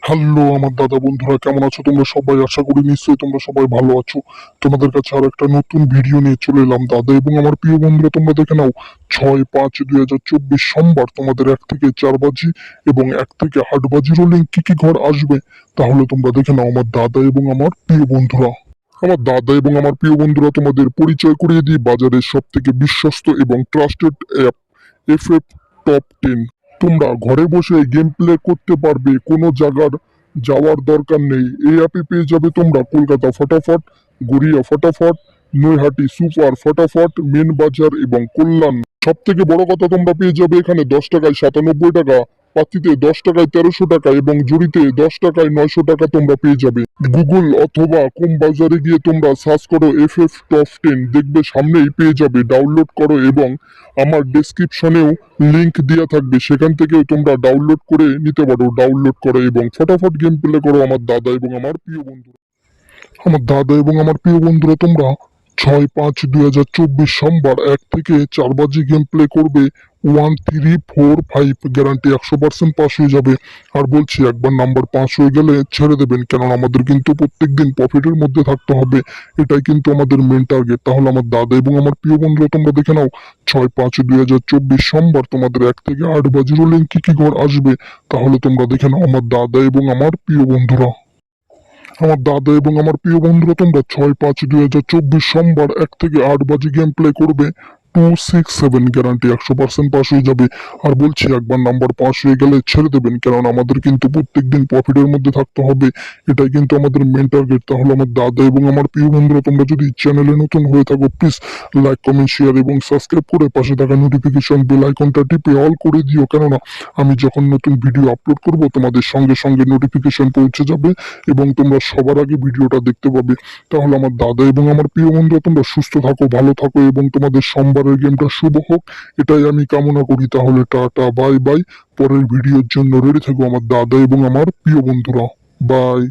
Hello আমার দাদা বন্ধুরা, কেমন আছো তোমরা সবাই? আশা করি নিশ্চয়ই তোমরা সবাই ভালো আছো। তোমাদের কাছে আর একটা নতুন ভিডিও নিয়ে চলে এলাম দাদা এবং আমার প্রিয় বন্ধুরা। তোমরা দেখে নাও, 6-5-2024 সোমবার তোমাদের 1 থেকে 4 বাজি এবং 1 থেকে 8 বাজিরও লিঙ্ক কি কি ঘর আসবে তাহলে তোমরা দেখে নাও আমার দাদা এবং আমার প্রিয় বন্ধুরা। আমার দাদা এবং আমার প্রিয় বন্ধুরা, তোমাদের পরিচয় করিয়ে দিই বাজারের সব থেকে বিশ্বস্ত এবং ট্রাস্টেড অ্যাপ এফএফ টপ 10। তোমরা ঘরে বসে গেম প্লে করতে পারবে, কোনো জায়গার যাওয়ার দরকার নেই। এই অ্যাপে পেয়ে যাবে তোমরা কলকাতা ফটাফট, গড়িয়া ফটাফট, নৈহাটি সুপার ফটাফট, মেন বাজার এবং কল্যাণ। সব থেকে বড় কথা, তোমরা পেয়ে যাবে এখানে 10 টাকায় 97 টাকা, পাতিতে 10 টাকায় 1300 টাকা এবং জুড়িতে 10 টাকায় 900 টাকা তোমরা পেয়ে যাবে। গুগল অথবা কোম বাজারে গিয়ে তোমরা সার্চ করো এফএফ টপ 10, দেখবে সামনেই পেয়ে যাবে। ডাউনলোড করো এবং আমার ডেসক্রিপশনেও লিংক দেওয়া থাকবে, সেখান থেকেও তোমরা ডাউনলোড করে নিতে পারো। ডাউনলোড করো এবং ফটাফট গেম প্লে করো আমার দাদা এবং আমার প্রিয় বন্ধুরা। আমার দাদা এবং আমার প্রিয় বন্ধুরা, তোমরা 6-5-2024 সোমবার 1 থেকে 4 বাজি গেম প্লে করবে। 1345 গ্যারান্টি, 100% পাস হয়ে যাবে। আর বলছি, একবার নাম্বার পাস হয়ে গেলে ছেড়ে দেবেন, কারণ আমাদের কিন্তু প্রত্যেকদিন প্রফিটের মধ্যে থাকতে হবে। এটাই কিন্তু আমাদের মেন টার্গেট। তাহলে আমার দাদা এবং আমার প্রিয় বন্ধুরা, তোমরা দেখে নাও 6-5-2024 সোমবার তোমাদের 1 থেকে 8 বাজিরও লিঙ্ক কি কি ঘর আসবে তাহলে তোমরা দেখে নাও আমার দাদা এবং আমার প্রিয় বন্ধুরা। আমার দাদা এবং আমার প্রিয় বন্ধুরা, তোমরা 6-5-2024 সোমবার 1 থেকে 8 বাজি গেম প্লে করবে। 267 গ্যারান্টি, 100% পাস হয়ে যাবে। আর বলছি, একবার নাম্বার পাস হয়ে গেলে ছেড়ে দেবেন, কারণ আমাদের কিন্তু প্রত্যেকদিন প্রফিটের মধ্যে থাকতে হবে। এটাই কিন্তু আমাদের মেন টার্গেট। তাহলে আমার দাদা এবং আমার প্রিয় বন্ধুরা, তোমরা যদি চ্যানেলে নতুন হয়ে থাকো, প্লিজ লাইক, কমেন্ট, শেয়ার এবং সাবস্ক্রাইব করে পাশে থাকা নোটিফিকেশন বেল আইকনটা টিপে অল করে দিও, কেননা আমি যখন নতুন ভিডিও আপলোড করব তোমাদের সঙ্গে সঙ্গে নোটিফিকেশন পৌঁছে যাবে এবং তোমরা সবার আগে ভিডিওটা দেখতে পাবে। তাহলে আমার দাদা এবং আমার প্রিয় বন্ধুরা, তোমরা সুস্থ থাকো, ভালো থাকো এবং তোমাদের সোমবারের গেমটা শুভ হোক, এটাই আমি কামনা করি। তাহলে টাটা, বাই বাই। পরের ভিডিওর জন্য রেডি থাকো আমার দাদা এবং আমার প্রিয় বন্ধুরা। বাই।